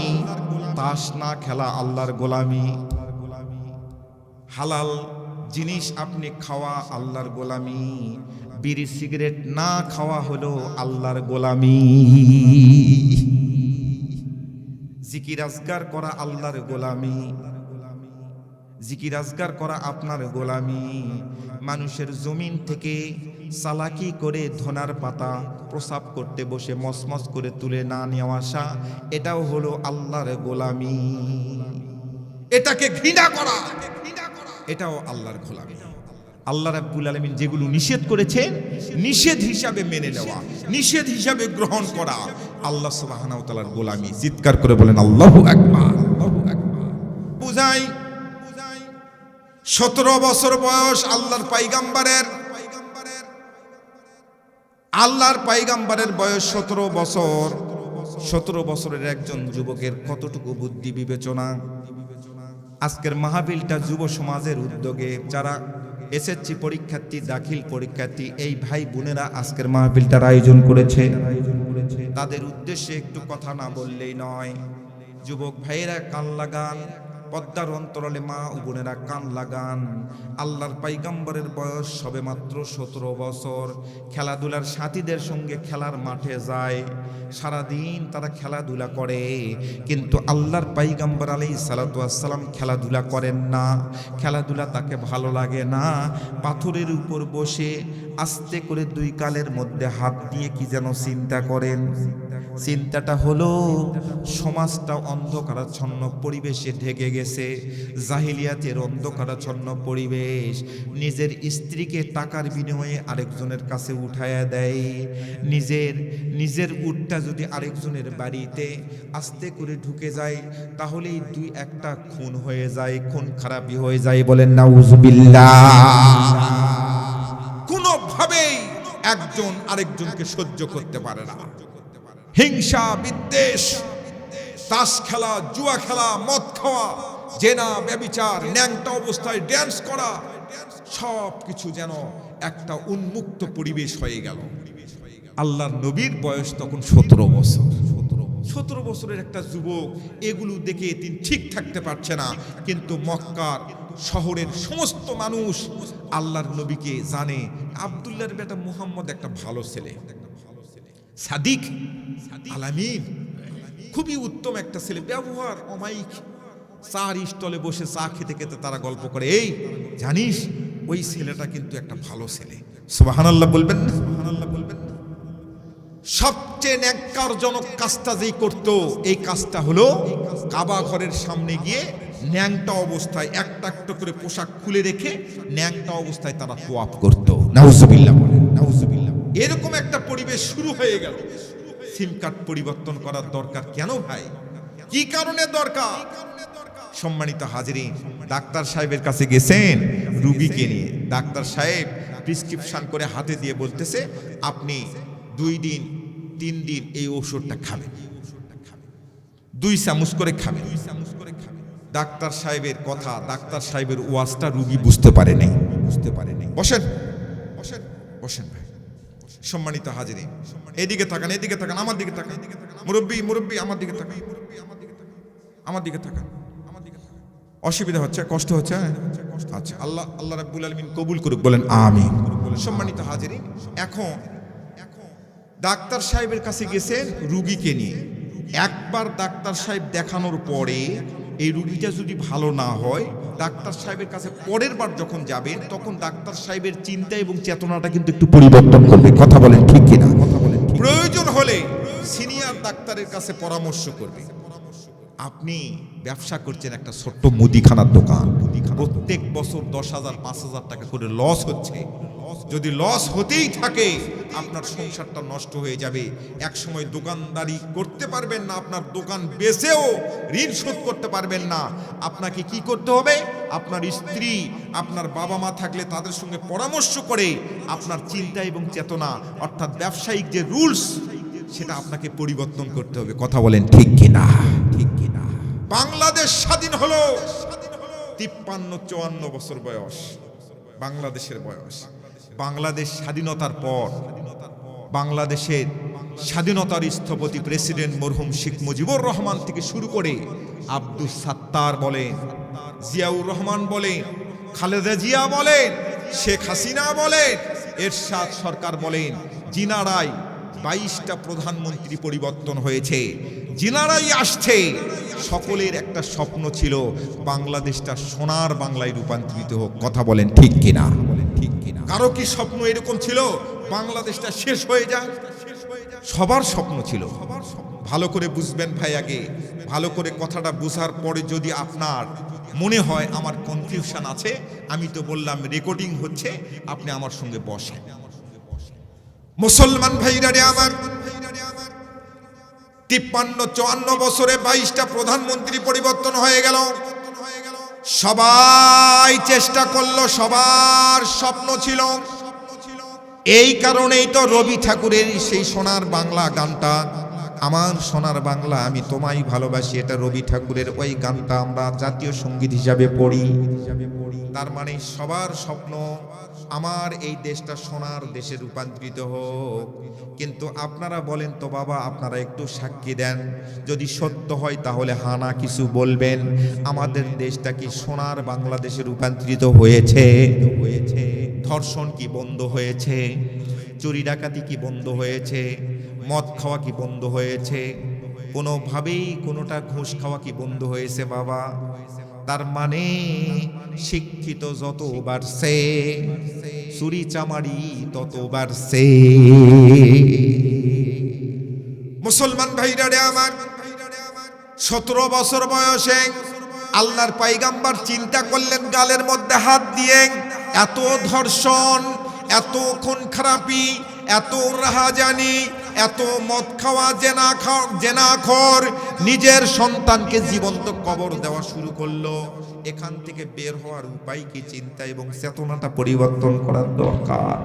তাস না খেলা আল্লাহর গোলামি, হালাল জিনিস আপনি খাওয়া আল্লাহর গোলামি, বিড়ি সিগারেট না খাওয়া হলো আল্লাহর গোলামি, জিকির আজগার করা আল্লাহর গোলামি, জিকির আজগার করা আপনার গোলামি। মানুষের জমিন থেকে চালাকি করে ধনার পাতা প্রসাব করতে বসে মসমস করে তুলে না নেওয়া আসা, এটাও হলো আল্লাহর গোলামি। এটাকে ঘৃণা করা, এটাও আল্লাহর গোলামি। আল্লাহ রাব্বুল আলামিন যেগুলো নিষেধ করেছেন, নিষেধ হিসাবে মেনে নেওয়া, নিষেধ হিসাবে গ্রহণ করা আল্লাহ সুবহানাহু ওয়া তাআলার গোলামি। চিৎকার করে বলেন আল্লাহু আকবার, আল্লাহু আকবার। বুঝাই 17 বছর বয়স আল্লাহর পাইগাম্বারের বয়স 17 বছর। 17 বছরের একজন যুবকের কতটুকু বুদ্ধি বিবেচনা। আজকের মাহফিলটা যুব সমাজের উদ্যোগে, যারা এসএসসি পরীক্ষার্থী, দাখিল পরীক্ষার্থী, এই ভাই বোনেরা আজকের মাহফিলটার আয়োজন করেছে। তাদের উদ্দেশ্যে একটু কথা না বললেই নয়। যুবক ভাইয়েরা কান লাগান, পদ্মার অন্তরালে মা ও বোনেরা কান লাগান। আল্লাহর পাইগাম্বরের বয়স সবে মাত্র 17 বছর। খেলাধুলার সাথীদের সঙ্গে খেলার মাঠে যায়, সারাদিন তারা খেলাধুলা করে, কিন্তু আল্লাহর পাইগাম্বর আলাইহিস সালাতু ওয়াস সালাম খেলাধুলা করেন না। খেলাধুলা তাকে ভালো লাগে না। পাথরের উপর বসে আস্তে করে 2 গালের মধ্যে হাত দিয়ে কি যেন চিন্তা করেন। চিন্তাটা হলো, সমাজটা অন্ধকারাচ্ছন্ন পরিবেশে ঢেকে গেছে, জাহিলিয়াতের অন্ধকারাচ্ছন্ন পরিবেশ। নিজের স্ত্রীকে টাকার বিনিময়ে আরেকজনের কাছে উঠায়া দেয়। নিজের উটটা যদি আরেকজনের বাড়িতে আস্তে করে ঢুকে যায়, তাহলেই 2-1টা খুন হয়ে যায়, খুন খারাপি হয়ে যায়। বলেন নাউজুবিল্লাহ। কোনোভাবেই একজন আরেকজনকে সহ্য করতে পারে না। হিংসা, বিদ্বেষ, তাস খেলা, জুয়া খেলা, মদ খাওয়া, জেনা, ব্যভিচার, ন্যাংটা অবস্থায় ড্যান্স করা, সব কিছু যেন একটা উন্মুক্ত পরিবেশ হয়ে গেল। আল্লাহর নবীর বয়স তখন 17 বছর। 17 বছরের একটা যুবক, এগুলো দেখে তিনি ঠিক থাকতে পারছে না। কিন্তু মক্কার শহরের সমস্ত মানুষ আল্লাহর নবীকে জানে। আব্দুল্লাহর বেটা মুহাম্মদ একটা ভালো ছেলে, সাদিক আলামিন, খুবই উত্তম একটা ছেলে, ব্যবহার অমায়িক। চার স্টলে বসে চা খেতে খেতে তারা গল্প করে, এই জানিস ওই ছেলেটা কিন্তু একটা ভালো ছেলে। সুবহানাল্লাহ বলবেন না? সুবহানাল্লাহ বলবেন না? সবচেয়ে ন্যাক্কারজনক কাজটা যেই করতো, এই কাজটা হলো কাবা ঘরের সামনে গিয়ে ন্যাংটা অবস্থায় একটা একটা করে পোশাক খুলে রেখে ন্যাংটা অবস্থায় তারা তোয়াফ করতো। নাউজুবিল্লাহ বলেন, নাউজুবিল্লাহ। এরকম একটা পরিবেশ শুরু হয়ে গেল। সিম কার্ড পরিবর্তন করার দরকার কেন ভাই? কি কারণে দরকার? সম্মানিত হাজিরিন, ডাক্তার সাহেবের কাছে গেছেন রোগীকে নিয়ে। ডাক্তার সাহেব প্রেসক্রিপশন করে হাতে দিয়ে বলতেছে, আপনি 2 দিন 3 দিন এই ওষুধটা খাবেন, 2 চামচ করে খাবেন। ডাক্তার সাহেবের কথা, ডাক্তার সাহেবের ওয়াজটা রোগী বুঝতে পারে নাই। বসেন বসেন বসেন ভাই। সম্মানিত হাজিরিন, এদিকে তাকান, এদিকে তাকান, আমার দিকে তাকান। মুরব্বী মুরব্বী আমার দিকে তাকান, আমার দিকে তাকান। অসুবিধা হচ্ছে, কষ্ট হচ্ছে? আচ্ছা, আল্লাহ রাব্বুল আলামিন কবুল করুক, বলেন আমিন। সম্মানিত হাজিরিন, এখন ডাক্তার সাহেবের কাছে গেছেন রুগীকে নিয়ে। একবার ডাক্তার সাহেব দেখানোর পরে এই রুগীটা যদি ভালো না হয়, ডাক্তার সাহেবের কাছে পরের বার যখন যাবেন তখন ডাক্তার সাহেবের চিন্তা এবং চেতনাটা কিন্তু একটু পরিবর্তন করবে। কথা বলেন ঠিক কিনা? প্রয়োজন হলে সিনিয়র ডাক্তারের কাছে পরামর্শ করবে। আপনি ব্যবসা করছেন একটা ছোট্ট মুদিখানার দোকান, প্রত্যেক বছর 10,000 5,000 টাকা করে লস হচ্ছে। যদি লস হতেই থাকে আপনার সংসারটা নষ্ট হয়ে যাবে। এক সময় দোকানদারি করতে পারবেন না, আপনার দোকান বেচেও ঋণ শোধ করতে পারবেন না। আপনাকে কি করতে হবে? আপনার স্ত্রী, আপনার বাবা মা থাকলে তাদের সঙ্গে পরামর্শ করে আপনার চিন্তা এবং চেতনা, অর্থাৎ ব্যবসায়িক যে রুলস, সেটা আপনাকে পরিবর্তন করতে হবে। কথা বলেন ঠিক কিনা? ঠিক কিনা? বাংলাদেশ স্বাধীন হলো 53-54 বছর বয়স, বাংলাদেশের বয়স। বাংলাদেশ স্বাধীনতার পর বাংলাদেশের স্বাধীনতার স্থপতি প্রেসিডেন্ট মরহুম শেখ মুজিবুর রহমান থেকে শুরু করে আব্দুস সাত্তার বলেন, জিয়াউর রহমান বলেন, খালেদা জিয়া বলেন, শেখ হাসিনা বলেন, এরশাদ সরকার বলেন, জিনারাই 22টা প্রধানমন্ত্রী পরিবর্তন হয়েছে, জিনারাই আসছে, সকলের একটা স্বপ্ন ছিল বাংলাদেশটা সোনার বাংলায় রূপান্তরিত হোক। কথা বলেন ঠিক কিনা? ঠিক কিনা? কারো কি স্বপ্ন এরকম ছিল বাংলাদেশটা শেষ হয়ে যায়? সবার স্বপ্ন ছিল। ভালো করে বুঝবেন ভাই, আগে ভালো করে কথাটা বুঝার পরে যদি আপনার মনে হয় আমার কনফিউশন আছে, আমি তো বললাম রেকর্ডিং হচ্ছে, আপনি আমার সঙ্গে বসেন। মুসলমান ভাইরা রে আমার, 53-54 বছরে 22টা প্রধানমন্ত্রী পরিবর্তন হয়ে গেল। সবাই চেষ্টা করলো, সবার স্বপ্ন ছিল। এই কারণেই তো রবি ঠাকুরের সেই সোনার বাংলা গানটা, আমার সোনার বাংলা আমি তোমায় ভালোবাসি, এটা রবি ঠাকুরের ওই গানটা আমরা জাতীয় সঙ্গীত হিসাবে পড়ি। তার মানে সবার স্বপ্ন আমার এই দেশটা সোনার দেশে রূপান্তরিত হোক। কিন্তু আপনারা বলেন তো বাবা, আপনারা একটু সাক্ষী দেন, যদি সত্য হয় তাহলে হানা কিছু বলবেন। আমাদের দেশটা কি সোনার বাংলাদেশে রূপান্তরিত হয়েছে? ধর্ষণ কি বন্ধ হয়েছে? চুরি ডাকাতি কি বন্ধ হয়েছে? মদ খাওয়া কি বন্ধ হয়েছে? কোনোভাবেই কোনোটা ঘুষ খাওয়া কি বন্ধ হয়েছে বাবা? তার মানে শিক্ষিত যত বাড়ছে, চুরি চামারি তত বাড়ছে। মুসলমান ভাইরা রে আমার, 17 বছর বয়সে আল্লাহর পয়গম্বর চিন্তা করলেন গালের মধ্যে হাত দিয়ে, এত ধর্ষণ, এত খুন খারাপি, এত রাহাজানি, এত মদ খাওয়া, জেনাখোর, নিজের সন্তানকে জীবন্ত কবর দেওয়া শুরু করলো। এখান থেকে বের হওয়ার উপায় কি? চিন্তা এবং চেতনাটা পরিবর্তন করার দরকার।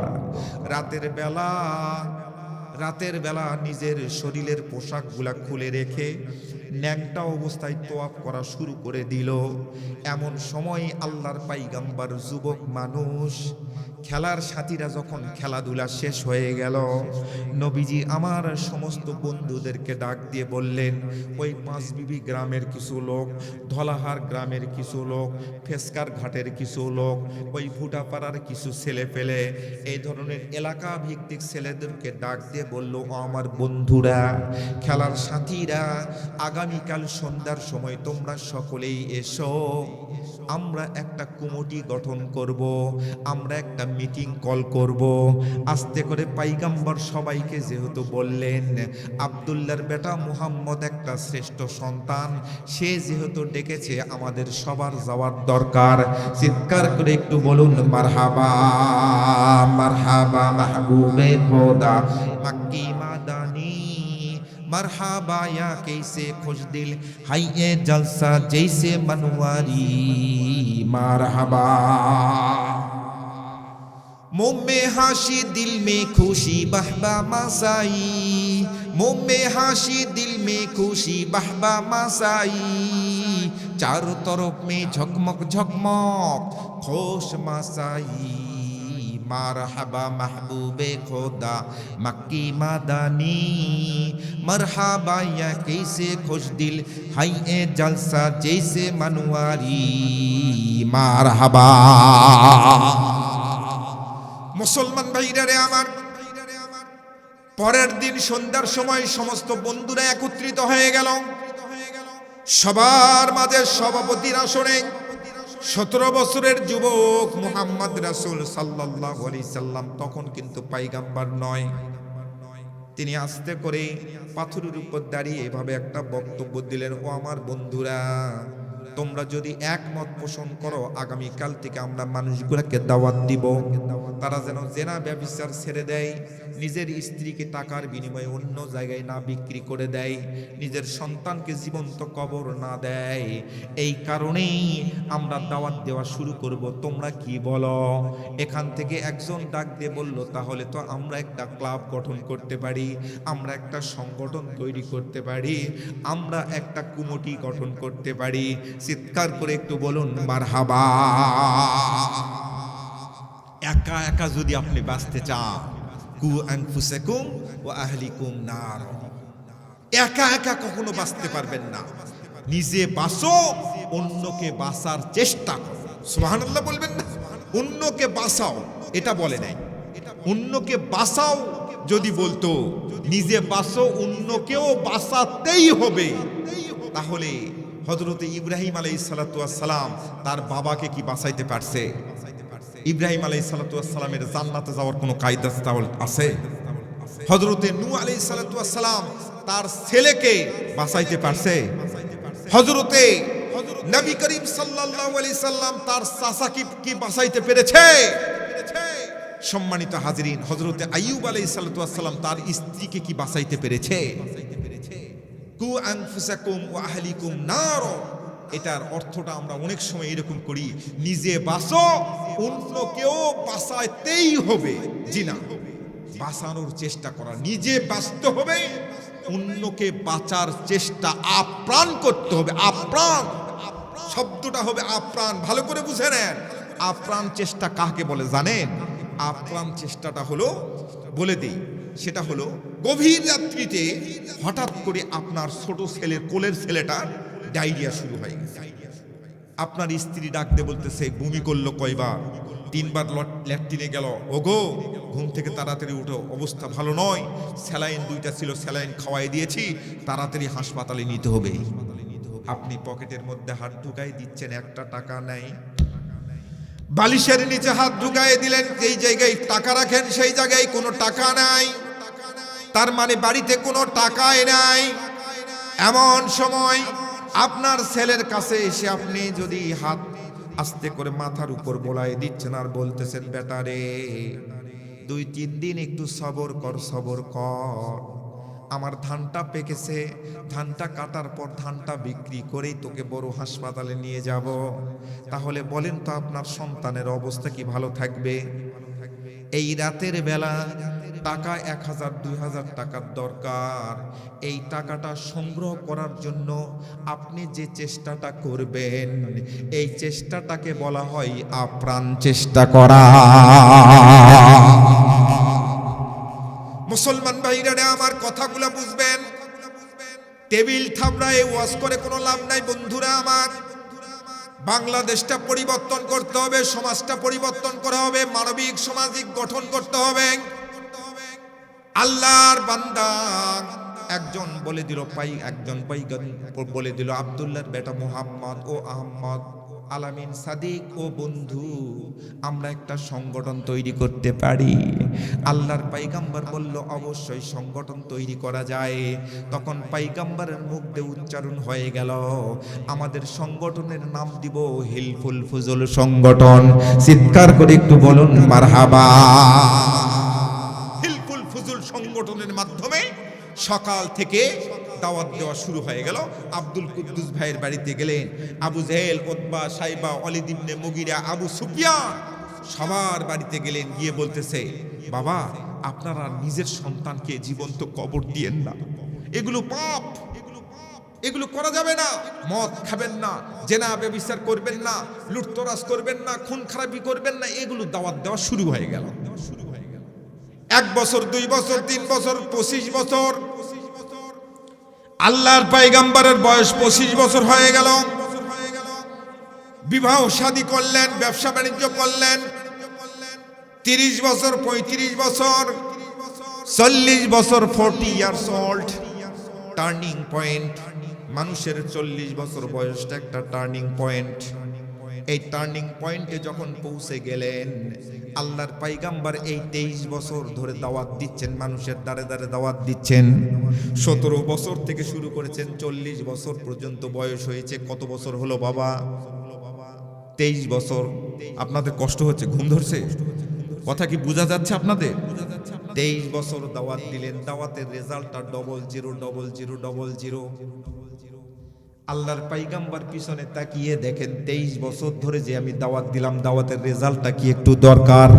রাতের বেলা নিজের শরীরের পোশাকগুলা খুলে রেখে ন্যাংটা অবস্থায় তোয়াফ করা শুরু করে দিল। এমন সময় আল্লাহর পয়গম্বর যুবক মানুষ, খেলার সাথীরা যখন খেলাধুলা শেষ হয়ে গেল, নবীজি আমার সমস্ত বন্ধুদেরকে ডাক দিয়ে বললেন, ওই 5 বিবি গ্রামের কিছু লোক, ধলাহার গ্রামের কিছু লোক, ফেসকার ঘাটের কিছু লোক, ওই ভুটাপাড়ার কিছু ছেলে পেলে, এই ধরনের এলাকা ভিত্তিক ছেলেদেরকে ডাক দিয়ে বলল, ও আমার বন্ধুরা, খেলার সাথীরা, আগামীকাল সন্ধ্যার সময় তোমরা সকলেই এসো, আমরা একটা কমিটি গঠন করব, আমরা একটা মিটিং কল করব। আস্তে করে পয়গম্বর সবাইকে যেহেতু বললেন, আব্দুল্লাহর বেটা মুহাম্মদ একটা শ্রেষ্ঠ সন্তান, সে যেহেতু ডেকেছে আমাদের সবার যাওয়ার দরকার। চিৎকার করে একটু বলুন মারহাবা, মারহাবা মাহবুবে খোদা মক্কি মাদানী, मरहबा या कैसे खुश दिल है ये जलसा जैसे मनवारी मरहबा। मुँह में हाशी दिल में खुशी बहबा मसाई, मुँह में हाशी दिल में खुशी बहबा मसाई, चारों तरफ में झकमक झकमक खुश मसाई মারহাবা মাহবুবে খোদা মক্কি মাদানী মরহাবা ইয়া कैसे खुश दिल हाय ए जलसा जैसे मनवारी মারহাবা। মুসলমান ভাইরা রে আমার, পরের দিন সন্ধ্যার সময় সমস্ত বন্ধুরা একত্রিত হয়ে গেল। সবার মাঝে সভাপতির আসনে 17 বছরের যুবক মুহাম্মদ রাসূল সাল্লাল্লাহু আলাইহি সাল্লাম, তখন কিন্তু পয়গম্বর নয়। তিনি আস্তে করে পাথরের উপর দাঁড়িয়ে এভাবে একটা বক্তব্য দিলেন, ও আমার বন্ধুরা, তোমরা যদি একমত পোষণ করো, আগামীকাল থেকে আমরা মানুষগুলোকে দাওয়াত দিব তারা যেন জেনা ব্যভিচার ছেড়ে দেয়, নিজের স্ত্রীকে টাকার বিনিময়ে অন্য জায়গায় না বিক্রি করে দেয়, নিজের সন্তানকে জীবন্ত কবর না দেয়। এই কারণেই আমরা দাওয়াত দেওয়া শুরু করব, তোমরা কি বলো? এখান থেকে একজন ডাক দিয়ে বলল, তাহলে তো আমরা একটা ক্লাব গঠন করতে পারি, আমরা একটা সংগঠন তৈরি করতে পারি, আমরা একটা কমিটি গঠন করতে পারি। চিৎকার করে একটু বলুন মারহাবা। একা একা যদি আপনি বাঁচতে চান, কু আনফুসাকুম ওয়া আহলিকুম নার, একা একা কখনো বাঁচতে পারবেন না। নিজে বাঁচো, অন্যকে বাঁচার চেষ্টা করো। সুবহানাল্লাহ বলবেন না? অন্যকে বাঁচাও এটা বলে নাই, অন্যকে বাঁচাও যদি বলতো, নিজে বাঁচো, অন্যকেও বাঁচাতেই হবে। তাহলে হযরতে ইব্রাহিম আলাইহিস সালাতু ওয়াস সালাম তার বাবাকে কি বাঁচাইতে পারছে? ইব্রাহিম আলাইহিস সালাতু ওয়াস সালামের জান্নাতে যাওয়ার কোনো কায়দা আছে? হযরতে নূহ আলাইহিস সালাতু ওয়াস সালাম তার ছেলেকে বাঁচাইতে পারছে? হযরতে নবী করিম সাল্লাল্লাহু আলাইহি সাল্লাম তার চাচাকে কি বাঁচাইতে পেরেছে? সম্মানিত হাজিরিন, হযরতে আইয়ুব আলাইহিস সালাতু ওয়াস সালাম তার স্ত্রীকে কি বাঁচাইতে পেরেছে? কু আনফুসাকুম ওয়া আহলিকুম নার, এটার অর্থটা আমরা অনেক সময় এরকম করি, নিজে বাঁচো, অন্যকেও বাঁচাইতেই হবে। জি না, বাঁচানোর চেষ্টা করা, নিজে বাঁচতে হবে, অন্যকে বাঁচার চেষ্টা আপ্রাণ করতে হবে। আপ্রাণ শব্দটা হবে আপ্রাণ, ভালো করে বুঝে নেন। আপ্রাণ চেষ্টা কাকে বলে জানেন? আপ্রাণ চেষ্টাটা হলো, বলে দিই, সেটা হলো গভীর রাত্রিতে হঠাৎ করে আপনার ছোট ছেলের কোলের ছেলেটার ডায়রিয়া শুরু হয়ে গেছে। আপনার স্ত্রী ডাক দিয়ে বলতেছে, বমি করলো কয়বার, 3 বার ল্যাট্রিনে গেল, ওগো ঘুম থেকে তাড়াতাড়ি উঠো, অবস্থা ভালো নয়, স্যালাইন 2টা ছিল, স্যালাইন খাওয়াই দিয়েছি, তাড়াতাড়ি হাসপাতালে নিতে হবে। আপনি পকেটের মধ্যে হাত ঢুকাই দিচ্ছেন, একটা টাকা নাই। বালিশের নিচে হাত ঢুকাই দিলেন, যেই জায়গায় টাকা রাখেন সেই জায়গায় কোনো টাকা নাই, তার মানে বাড়িতে কোনো টাকাই নাই। এমন সময় আপনার ছেলের কাছে এসে আপনি যদি হাত আস্তে করে মাথার উপর বোলাই দিচ্ছেন আর বলতেছেন, বেটা রে 2-3 দিন একটু সবর কর, সবর কর, আমার ধানটা পেকেছে, ধানটা কাটার পর ধানটা বিক্রি করেই তোকে বড় হাসপাতালে নিয়ে যাব। তাহলে বলেন তো আপনার সন্তানের অবস্থা কি ভালো থাকবে? এই রাতের বেলা টাকা 1000-2000 টাকার দরকার, এই টাকাটা সংগ্রহ করার জন্য আপনি যে চেষ্টাটা করবেন, এই চেষ্টাটাকে বলা হয় আপ্রাণ চেষ্টা করা। মুসলমান ভাইরা আমার কথাগুলো বুঝবেন। টেবিল থাবড়ায় ওয়াজ করে কোনো লাভ নাই বন্ধুরা আমার। বাংলাদেশটা পরিবর্তন করতে হবে, সমাজটা পরিবর্তন করা হবে, মানবিক সামাজিক গঠন করতে হবে। আল্লাহর বান্দা একজন বলে দিল, একজন বলে দিল, আব্দুল্লাহর বেটা মুহাম্মদ ও আহমদ আলামিন সাদিক ও বন্ধু, আমরা একটা সংগঠন তৈরি করতে পারি। আল্লাহর পয়গম্বর বলল, অবশ্যই সংগঠন তৈরি করা যায়। তখন পয়গম্বরের মুখ দিয়ে উচ্চারণ হয়ে গেল, আমাদের সংগঠনের নাম দিব হিলফুল ফুজুল সংগঠন। চিৎকার করে একটু বলুন মারহাবা। হিলফুল ফুজুল সংগঠনের মাধ্যমে সকাল থেকে দাওয়াত দেওয়া শুরু হয়ে গেল। আব্দুল কুদ্দুস ভাইয়ের বাড়িতে গেলেন, আবু জেহেল, উতবা, সাইবা, ওয়ালিদ ইবনে মুগিরা, আবু সুফিয়ান সবার বাড়িতে গেলেন, গিয়ে বলতেছে, বাবা আপনারা নিজের সন্তানকে জীবন্ত কবর দিয়েন না, এগুলো পাপ। এগুলো করা যাবে না। মদ খাবেন না, জেনা ব্যভিচার করবেন না, লুটতরাজ করবেন না, খুন খারাপি করবেন না, এগুলো দাওয়াত দেওয়া শুরু হয়ে গেল। 1 বছর 2 বছর 3 বছর 25 বছর, আল্লাহর পয়গম্বরের বয়স 25 বছর হয়ে গেল। বিবাহ শাদী করলেন, ব্যবসা বাণিজ্য করলেন। 30 বছর 35 বছর 40 বছর 40 ইয়ার্স ওল্ড, টার্নিং পয়েন্ট। মানুষের 40 বছর বয়সটা একটা টার্নিং পয়েন্ট। এই টার্নিং পয়েন্টে যখন পৌঁছে গেলেন, আল্লাহর পয়গম্বর এই 23 বছর ধরে দাওয়াত দিচ্ছেন, মানুষের দ্বারে দ্বারে দাওয়াত দিচ্ছেন। 17 বছর থেকে শুরু করেছেন, 40 বছর পর্যন্ত বয়স হয়েছে। কত বছর হলো বাবা? 23 বছর। আপনাদের কষ্ট হচ্ছে, ঘুম ধরছে? কথা কি বোঝা যাচ্ছে আপনাদের? 23 বছর দাওয়াত দিলেন, দাওয়াতের রেজাল্টটা 000000। আল্লাহর পয়গম্বর পিছনে তাকিয়ে দেখেন 23 বছর ধরে যে আমি দাওয়াত দিলাম, দাওয়াতের রেজাল্টটা কি একটু দরকার?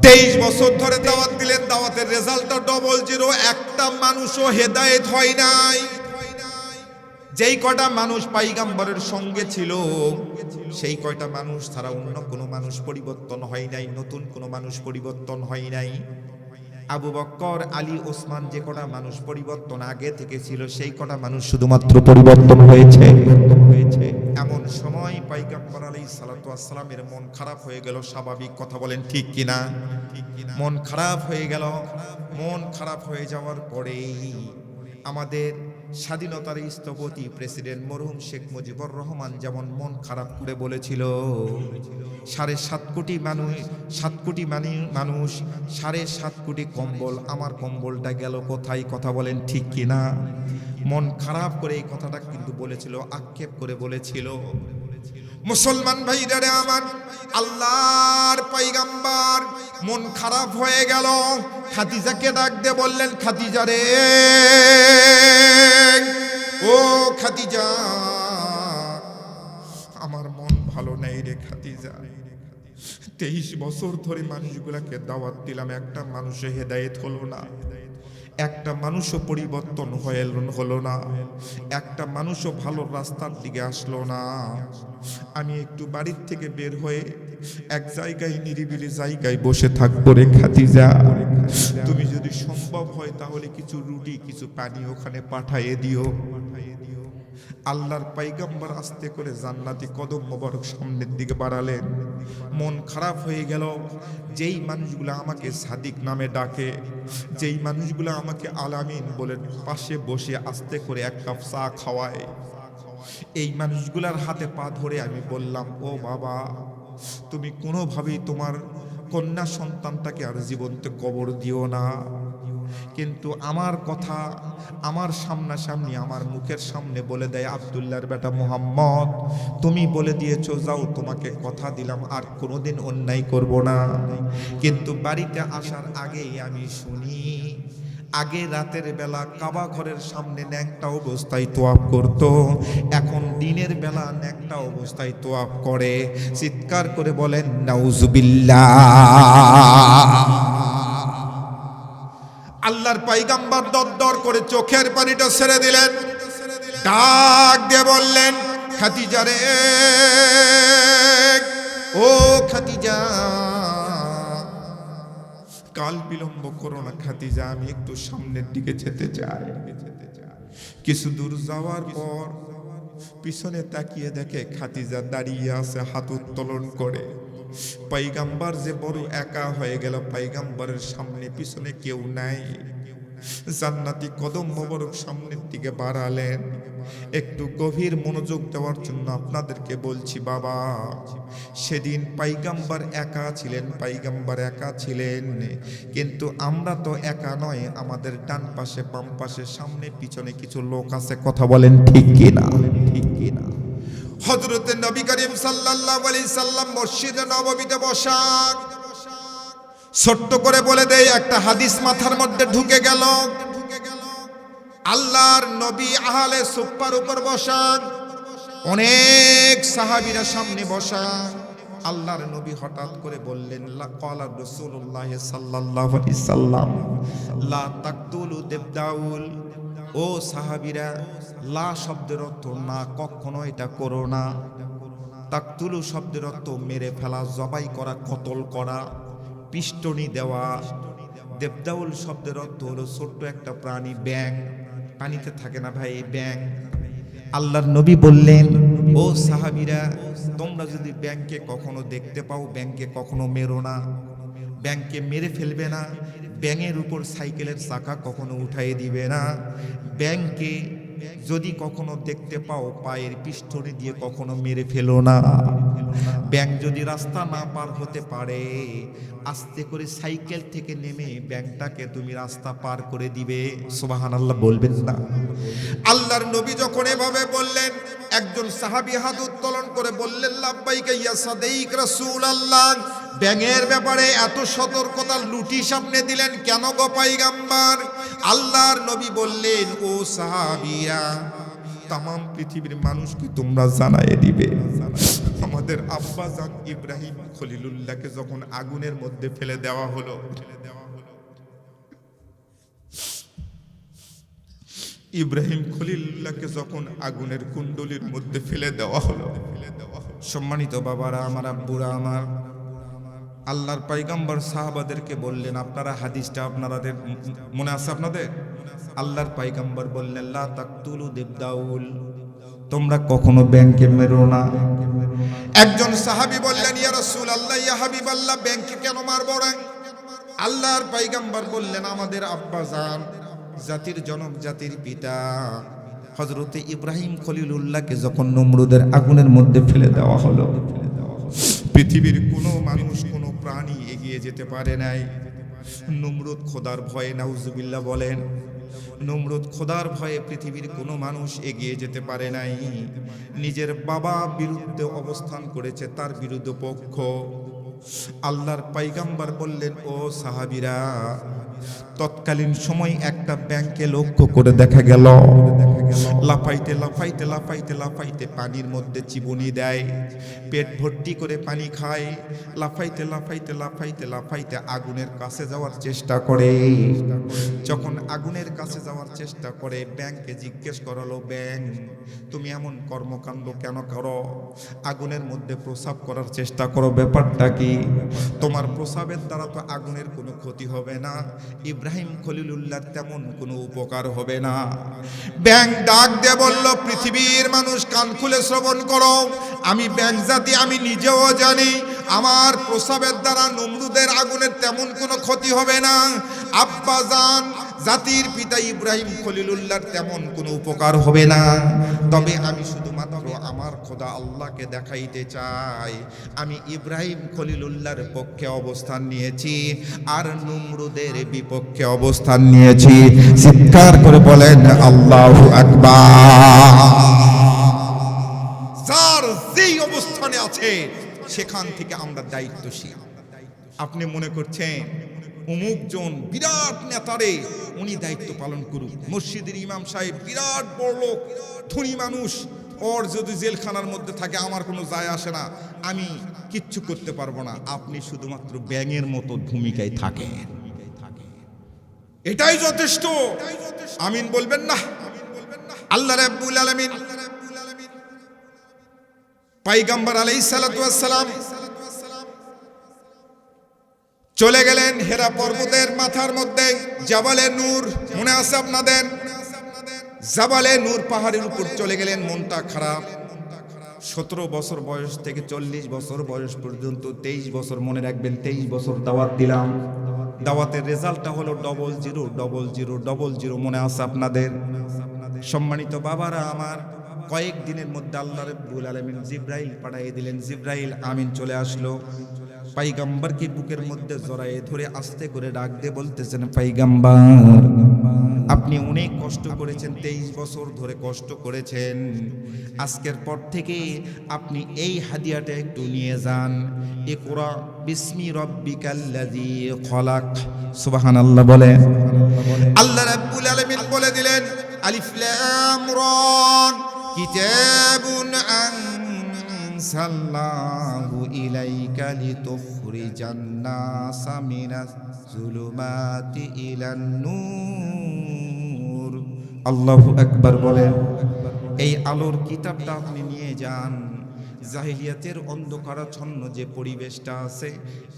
23 বছর ধরে দাওয়াত দিলেন, দাওয়াতের রেজাল্টটা 00। একটা মানুষও হেদায়েত হয় নাই। যেই কয়টা মানুষ পয়গম্বরের সঙ্গে ছিল, সেই কয়টা মানুষ ছাড়া অন্য কোনো মানুষ পরিবর্তন হয় নাই, নতুন কোনো মানুষ পরিবর্তন হয় নাই। আবু বকর, আলী, ওসমান যে কটা মানুষ পরিবর্তন আগে থেকে ছিল, সেই কটা মানুষ শুধুমাত্র পরিবর্তন হয়েছে। এমন সময় পয়গম্বর আলাইহিস সালাতু ওয়াস সালামের মন খারাপ হয়ে গেল। স্বাভাবিক কথা বলেন, ঠিক কিনা? মন খারাপ হয়ে গেল। মন খারাপ হয়ে যাওয়ার পরেই আমাদের স্বাধীনতার স্থপতি প্রেসিডেন্ট মরহুম শেখ মুজিবুর রহমান যেমন মন খারাপ করে বলেছিল, 7.5 কোটি মানুষ, 7 কোটি মানুষ, 7.5 কোটি কম্বল, আমার কম্বলটা গেল কোথায়? কথা বলেন, ঠিক কিনা? মন খারাপ করে এই কথাটা কিন্তু বলেছিল, আক্ষেপ করে বলেছিল। মুসলমান ভাইরা আমার, আল্লাহর পয়গম্বর মন খারাপ হয়ে গেল। খাদিজাকে ডাক দিয়ে বললেন, খাদিজা রে, ও খাদিজা, আমার মন ভালো নেই রে খাদিজা। 23 বছর ধরে মানুষগুলাকে দাওয়াত দিলাম, একটা মানুষে হেদায়েত হলো না, একটা মানুষও পরিবর্তন হলো না, একটা মানুষও ভালো রাস্তার দিকে আসলো না। আমি একটু বাড়ির থেকে বের হয়ে এক জায়গায়, নিরিবিলি জায়গায় বসে থাকবো রে খাদিজা। তুমি যদি সম্ভব হয় তাহলে কিছু রুটি, কিছু পানি ওখানে পাঠিয়ে দিও। আল্লাহর পয়গম্বর আস্তে করে জান্নাতি কদম মোবারক সামনের দিকে বাড়ালেন। মন খারাপ হয়ে গেল। যেই মানুষগুলো আমাকে সাদিক নামে ডাকে, যেই মানুষগুলো আমাকে আলামিন বলে পাশে বসে আস্তে করে 1 কাপ চা খাওয়ায়, এই মানুষগুলার হাতে পা ধরে আমি বললাম, ও বাবা, তুমি কোনোভাবেই তোমার কন্যা সন্তানটাকে আর জীবন্ত কবর দিও না। কিন্তু আমার কথা আমার সামনাসামনি, আমার মুখের সামনে বলে দেয় আব্দুল্লাহর বেটা মুহাম্মদ, তুমি বলে দিয়েছো, যাও, তোমাকে কথা দিলাম আর কোনোদিন অন্যায় করব না। কিন্তু বাড়িতে আসার আগেই আমি শুনি, আগে রাতের বেলা কাবা ঘরের সামনে ন্যাংটা অবস্থায় তোয়াফ করত, এখন দিনের বেলা ন্যাংটা অবস্থায় তোয়াফ করে। চিৎকার করে বলেন নাউজুবিল্লাহ। আল্লাহর পয়গম্বর দরদর করে চোখের পানিটা ছেড়ে দিলেন, ডাক দিয়ে বললেন, খাদিজা রে, ও খাদিজা, কাল বিলম্ব করো না খাদিজা, আমি একটু সামনের দিকে যেতে চাই। কিছু দূর যাওয়ার পর পিছনে তাকিয়ে দেখে খাদিজা দাঁড়িয়ে আছে হাত উত্তোলন করে। পয়গম্বর যে বড় একা হয়ে গেল, পয়গম্বরের সামনে পিছনে কেউ নাই। জান্নাতি কদম মোবারক সামনের দিকে বাড়ালেন। একটু গভীর মনোযোগ দেওয়ার জন্য আপনাদেরকে বলছি বাবা, সেদিন পয়গম্বর একা ছিলেন, পয়গম্বর একা ছিলেন, কিন্তু আমরা তো একা নয়, আমাদের ডান পাশে, বাম পাশে, সামনে পিছনে কিছু লোক আছে। কথা বলেন, ঠিক কিনা? ঠিক কিনা? হযরতে নবী করিম সাল্লাল্লাহু আলাইহি সাল্লাম মসজিদে নববীতে বসা, ছোট্ট করে বলে দেয়, একটা হাদিস মাথার মধ্যে ঢুকে গেল। আল্লাহর নবী আহলে সুফার উপর বসা, অনেক সাহাবীরা সামনে বসা। আল্লাহর নবী হঠাৎ করে বললেন, ক্বালা রাসূলুল্লাহ সাল্লাল্লাহু আলাইহি সাল্লাম, লা তাকতুলু দিবদাউল, ও সাহাবীরা, লা শব্দের অর্থ না, কখনো এটা করো না। তাকতুলু শব্দের অর্থ মেরে ফেলা, জবাই করা, কতল করা, পিষ্টনি দেওয়া। দেবদাউল শব্দের অর্থ হলো ছোট্ট একটা প্রাণী, ব্যাঙ, পানিতে থাকে না ভাই, ব্যাঙ। আল্লাহর নবী বললেন, ও সাহাবীরা, তোমরা যদি ব্যাঙকে কখনো দেখতে পাও, ব্যাঙকে কখনো মেরো না, ব্যাঙকে মেরে ফেলবে না। ব্যাঙের উপর সাইকেলের চাকা কখনো উঠাই দিবে না। ব্যাঙকে যদি কখনো দেখতে পাও, পায়ের পিষ্টনি দিয়ে কখনো মেরে ফেলো না। ব্যাঙ যদি রাস্তা না পার হতে পারে, আস্তে করে সাইকেল থেকে নেমে ব্যাঙটাকে তুমি রাস্তা পার করে দিবে। সুবহানাল্লাহ বলবেন না? আল্লাহর নবী যখন এভাবে বললেন, একজন সাহাবী হাত উত্তোলন করে বললেন, লাব্বাইকা ইয়া সাদিক রাসূলুল্লাহ, ব্যাঙের ব্যাপারে এত সতর্কতা লুটি সামনে দিলেন কেন গো পয়গম্বর? আল্লাহর নবী বললেন, ও সাহাবীরা, তাম পৃথিবীর মানুষকে তোমরা জানায়ে দিবে, আমাদের আব্বা জান ইব্রাহিম খলিলুল্লাহকে যখন আগুনের মধ্যে ফেলে দেওয়া হলো, ইব্রাহিম খলিলুল্লাহকে যখন আগুনের কুণ্ডলীর মধ্যে ফেলে দেওয়া হলো, সম্মানিত বাবারা আমার, আব্বুরা আমার, আল্লাহর পয়গম্বর সাহাবাদেরকে বললেন, আপনারা হাদিসটা আপনাদের মনে আছে আপনাদের? আল্লাহর পয়গম্বর বললেন, লা তাকতুলু দেবদাউল, তোমরা কখনো ব্যাঙকে মেরো না। একজন সাহাবী বললেন, ইয়া রাসূলুল্লাহ, ইয়া হাবিবাল্লাহ, ব্যাঙকে কেন মারবো না? আল্লাহর পয়গম্বর বললেন, আমাদের আব্বা জান, জাতির জনক, জাতির পিতা হযরতে ইব্রাহিম খলিলুল্লাহকে যখন নমরুদের আগুনের মধ্যে ফেলে দেওয়া হলো, পৃথিবীর কোনো মানুষ, কোনো প্রাণী এগিয়ে যেতে পারে নাই। নমরুদ খোদার ভয়ে, নাউজুবিল্লাহ বলেন, নমরুদ খোদার ভয়ে পৃথিবীর কোনো মানুষ এগিয়ে যেতে পারে নাই। নিজের বাবা বিরুদ্ধে অবস্থান করেছে, তার বিরুদ্ধ পক্ষ। আল্লাহর পয়গম্বর বললেন, ও সাহাবীরা, তৎকালীন সময় একটা ব্যাঙকে লক্ষ্য করে দেখা গেল লাফাইতে লাফাইতে লাফাইতে লাফাইতে পানির মধ্যে চিবুনি দেয়, পেট ভর্তি করে পানি খায়, লাফাইতে লাফাইতে লাফাইতে লাফাইতে আগুনের কাছে যাওয়ার চেষ্টা করে। যখন আগুনের কাছে যাওয়ার চেষ্টা করে, ব্যাঙকে জিজ্ঞেস করলো, ব্যাঙ, তুমি এমন কর্মকাণ্ড কেন করো? আগুনের মধ্যে প্রসাব করার চেষ্টা করো, ব্যাপারটা কি? তোমার প্রসাবের দ্বারা তো আগুনের কোনো ক্ষতি হবে না, ইব্রাহিম খলিলুল্লাহর তেমন কোনো উপকার হবে না। ব্যাঙ ডাক দিয়ে বলল, পৃথিবীর মানুষ কান খুলে শ্রবণ করো, আমি ব্যাঙ জাতি, আমি নিজেও জানি আমার প্রসাবের দ্বারা নমরুদের আগুনের তেমন কোনো ক্ষতি হবে না। আব্বা জান, জাতির পিতা ইব্রাহিম খলিলুল্লাহর তেমন কোনো উপকার হবে না। তবে আমি শুধুমাত্র আমার খোদা আল্লাহকে দেখাইতে চাই আমি ইব্রাহিম খলিলুল্লাহর পক্ষে অবস্থান নিয়েছি আর নমরুদের বিপক্ষে অবস্থান নিয়েছি। চিৎকার করে বলেন আল্লাহু আকবার। যার যেই অবস্থানে আছে সেখান থেকে আমরা দায়িত্বশীল। আপনি মনে করছেন অমুক জন বিরাট নেতারে উনি দায়িত্ব পালন করুক, মসজিদের ইমাম সাহেব বিরাট বড় লোক, ধনী মানুষ, ওর যদি জেলখানার মধ্যে থাকে আমার কোনো যায় আসে না, আমি কিচ্ছু করতে পারবো না। আপনি শুধুমাত্র ব্যাঙের মতো ভূমিকায় থাকেন, এটাই যথেষ্ট। আমিন বলবেন না? আল্লাহ রাব্বুল আলামিন পয়গম্বর আলাইহিস সালাতু ওয়াস সালাম চলে গেলেন হেরা পর্বতের মাথার মধ্যে জাবালে নূর, মনে আছে আপনাদের? জাবালে নূর পাহাড়ের উপর চলে গেলেন। মনটা খারাপ। 17 বছর বয়স থেকে 40 বছর বয়স পর্যন্ত 23 বছর, মনে রাখবেন 23 বছর দাওয়াত দিলাম। দাওয়াতের রেজাল্টটা হলো 000000, মনে আছে আপনাদের? সম্মানিত বাবারা আমার, কয়েকদিনের মধ্যে আল্লাহ রাব্বুল আলামিন জিবরাইল পাঠিয়ে দিলেন। জিবরাইল আমিন চলে আসলো, পয়গম্বরকে বুকের মধ্যে জড়ায়ে ধরে আস্তে করে ডাক দিয়ে বলতেছেন, পয়গম্বর আপনি অনেক কষ্ট করেছেন, 23 বছর ধরে কষ্ট করেছেন, আজকের পর থেকে আপনি এই হাদিয়াটা একটু নিয়ে যান। ইকরা বিসমি রাব্বিকাল্লাযী খলাক। সুবহানাল্লাহ বলেন। আল্লাহ রাব্বুল আলামিন বলে দিলেন, আলিফ লাম রা, কিতাবুন আনসালনাহু ইলাইকা লিতুখরিজান নাসা মিনাজ যুলুমাতি ইলান নূর আল্লাহু আকবার বলেন। এই আলোর কিতাবটা আপনি নিয়ে যান। জাহিলিয়াতের অন্ধকারাচ্ছন্ন যে পরিবেশটা আছে,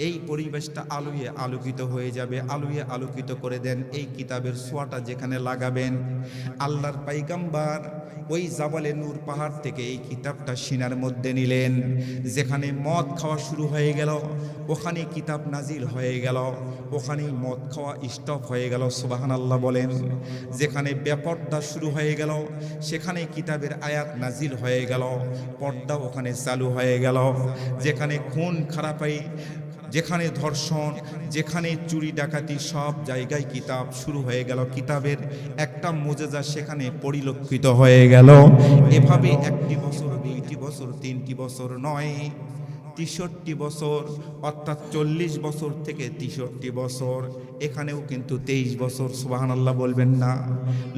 এই পরিবেশটা আলোয় আলোকিত হয়ে যাবে। আলোয় আলোকিত করে দেন। এই কিতাবের ছোঁয়াটা যেখানে লাগাবেন, আল্লাহর পয়গম্বর ওই জাবালে নূর পাহাড় থেকে এই কিতাবটা সিনার মধ্যে নিলেন। যেখানে মদ খাওয়া শুরু হয়ে গেল, ওখানে কিতাব নাজিল হয়ে গেল, ওখানেই মদ খাওয়া স্টপ হয়ে গেল। সুবহানাল্লাহ বলেন। যেখানে বেপর্দা শুরু হয়ে গেল, সেখানে কিতাবের আয়াত নাজিল হয়ে গেল, পর্দা ওখানে চালু হয়ে গেল। যেখানে খুন খারাপাই, যেখানে ধর্ষণ, যেখানে চুরি ডাকাতি, সব জায়গায় কিতাব শুরু হয়ে গেল। কিতাবের একটা মুজিজা সেখানে পরিলক্ষিত হয়ে গেল। এভাবে 1টি বছর, 2টি বছর, 3টি বছর নয়, 63 বছর, অর্থাৎ 40 বছর থেকে 63 বছর। এখানেও কিন্তু 23 বছর। সুবহানাল্লাহ বলবেন না?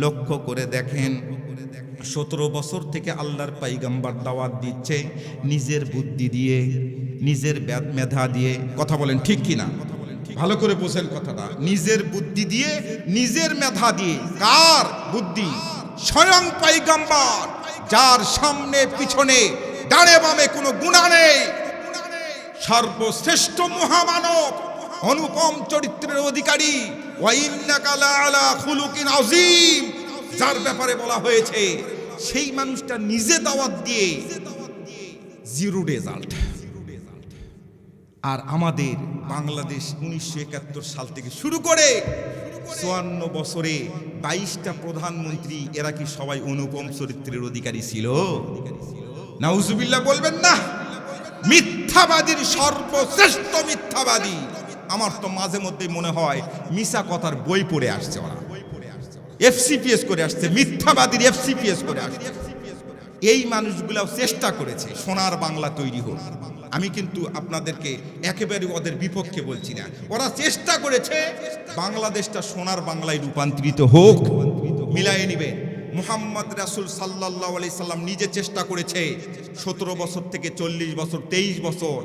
লক্ষ্য করে দেখেন, 17 বছর থেকে আল্লাহর পয়গম্বর দাওয়াত দিচ্ছে নিজের বুদ্ধি দিয়ে, নিজের মেধা দিয়ে। কথা বলেন ঠিক কিনা? ভালো করে বোঝেন কথাটা। নিজের বুদ্ধি দিয়ে, নিজের মেধা দিয়ে। কার বুদ্ধি? স্বয়ং পয়গম্বর, যার সামনে পিছনে ডানে বামে কোনো গুনাহ নেই, সর্বশ্রেষ্ঠ মহামানব, অনুপম চরিত্রের অধিকারী। ওয়া ইন্নাকা লাআলা খুলুকিন আযীম, যার ব্যাপারে বলা হয়েছে সেই মানুষটা নিজে দাওয়াত দিয়ে জিরো রেজাল্ট। আর আমাদের বাংলাদেশ 1971 সাল থেকে শুরু করে 54 বছরে 22টা প্রধানমন্ত্রী, এরা কি সবাই অনুপম চরিত্রের অধিকারী ছিল? নাউজুবিল্লাহ বলবেন না? মিথ্যাবাদীর সর্বশ্রেষ্ঠ মিথ্যাবাদী। আমার তো মাঝে মধ্যে মনে হয় মিশা কথার বই পড়ে আসছে, ওরা এফসিপিএস করে আসছে, মিথ্যাবাদীর এফসিপিএস করে আসছে। এই মানুষগুলাও চেষ্টা করেছে সোনার বাংলা তৈরি হোক। আমি কিন্তু আপনাদেরকে একেবারে ওদের বিপক্ষে বলছি না। ওরা চেষ্টা করেছে বাংলাদেশটা সোনার বাংলায় রূপান্তরিত হোক। মিলায়ে নিবে। মুহাম্মদ রাসূল সাল্লাল্লাহু আলাইহি সাল্লাম নিজে চেষ্টা করেছে 17 বছর থেকে 40 বছর, 23 বছর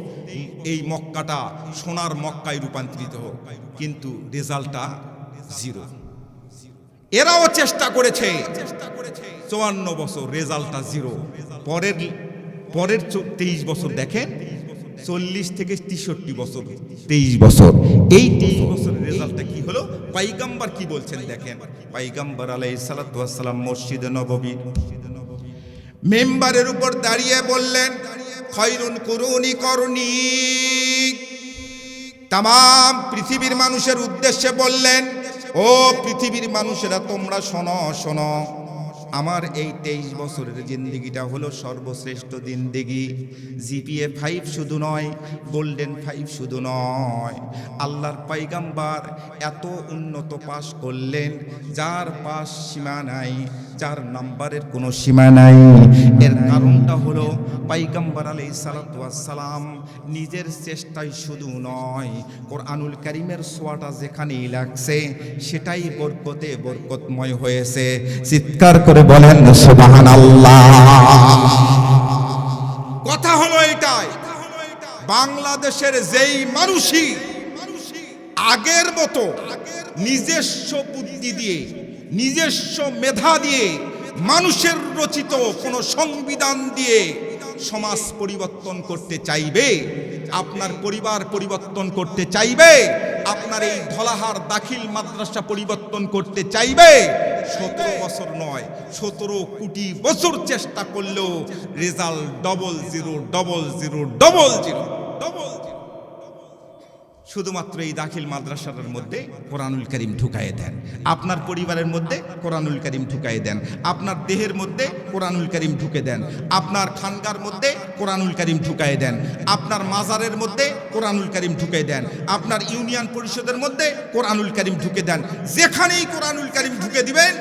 এই মক্কাটা সোনার মক্কায় রূপান্তরিত হোক, কিন্তু রেজাল্টটা জিরো। এরাও চেষ্টা করেছে 54 বছর, রেজাল্টটা জিরো। পরের 23 বছর দেখেন, 40 থেকে 63 বছর, 23 বছর। এই 23 বছরের রেজাল্টটা কি হলো? পয়গম্বর কি বলছেন দেখেন। পয়গম্বর আলাইহিস সালাতু ওয়াস সালাম মসজিদে নববী মেম্বারের উপর দাঁড়িয়ে বললেন, খয়রুন কুরুনি করনি। তামাম পৃথিবীর মানুষের উদ্দেশ্যে বললেন, ও পৃথিবীর মানুষেরা তোমরা শোনো শোনো, আমার এই 23 বছরের জিন্দেগিটা হলো সর্বশ্রেষ্ঠ জিন্দেগি। জিপিএ 5 শুধু নয়, গোল্ডেন 5 শুধু নয়, আল্লাহর পয়গম্বর এত উন্নত পাস করলেন, যার পাস সীমা নাই, যার নাম্বারের কোনো সীমা নাই। এর কারণটা হলো পয়গম্বর আলাইহিস সালাতু ওয়াস সালাম নিজের চেষ্টায় শুধু নয়, কোরআনুল কারীমের ছোঁয়াটা যেখানেই লাগছে সেটাই বরকতে বরকতময় হয়েছে। চিৎকার করে বলেন সুবহানাল্লাহ। কথা হলো এটাই, বাংলাদেশের যেই মানুষই আগের মতো নিজস্ব বুদ্ধি দিয়ে, নিজস্ব মেধা দিয়ে, মানুষের রচিত কোন সংবিধান দিয়ে সমাজ পরিবর্তন করতে চাইবে, আপনার পরিবার পরিবর্তন করতে চাইবে, আপনার এই ধলাহার দাখিল মাদ্রাসা পরিবর্তন করতে চাইবে, 17 বছর নয় 17 কোটি বছর চেষ্টা করলেও result double zero, double zero, double zero, double zero. শুধুমাত্র এই দাখিল মাদ্রাসার মধ্যে কোরআনুল কারীম ঢুকায়ে দেন, আপনার পরিবারের মধ্যে কোরআনুল কারীম ঢুকায়ে দেন, আপনার দেহের মধ্যে কোরআনুল কারীম ঢুকে দেন, আপনার খানকার মধ্যে কোরআনুল কারীম ঢুকায়ে দেন, আপনার মাজারের মধ্যে কোরআনুল কারীম ঢুকে দেন, আপনার ইউনিয়ন পরিষদের মধ্যে কোরআনুল কারীম ঢুকে দেন। যেখানেই কোরআনুল কারীম ঢুকে দিবেন,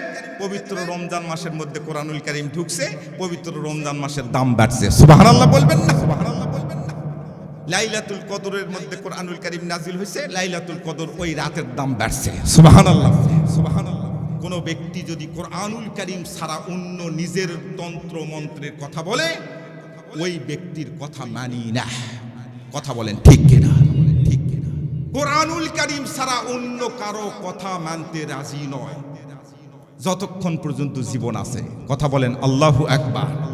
পবিত্র রমজান মাসের মধ্যে কোরআনুল কারীম ঢুকছে, পবিত্র রমজান মাসের দাম বাড়ছে। সুবহানাল্লাহ বলবেন না? সুবহানাল্লাহ বলবেন না? লাইলাতুল কদরের মধ্যে কোরআনুল কারীম নাজিল হয়েছে, লাইলাতুল কদর ওই রাতের দাম বাড়ছে। সুবহানাল্লাহ, সুবহানাল্লাহ। কোন ব্যক্তি যদি কোরআনুল কারীম ছাড়া অন্য নিজের তন্ত্র মন্ত্রের কথা বলে, ওই ব্যক্তির কথা মানি না। কথা বলেন ঠিক কিনা? ঠিক কিনা? কোরআনুল কারীম ছাড়া অন্য কারো কথা মানতে রাজি নয়। যতক্ষণ পর্যন্ত জীবন আছে। কথা বলেন আল্লাহু আকবার।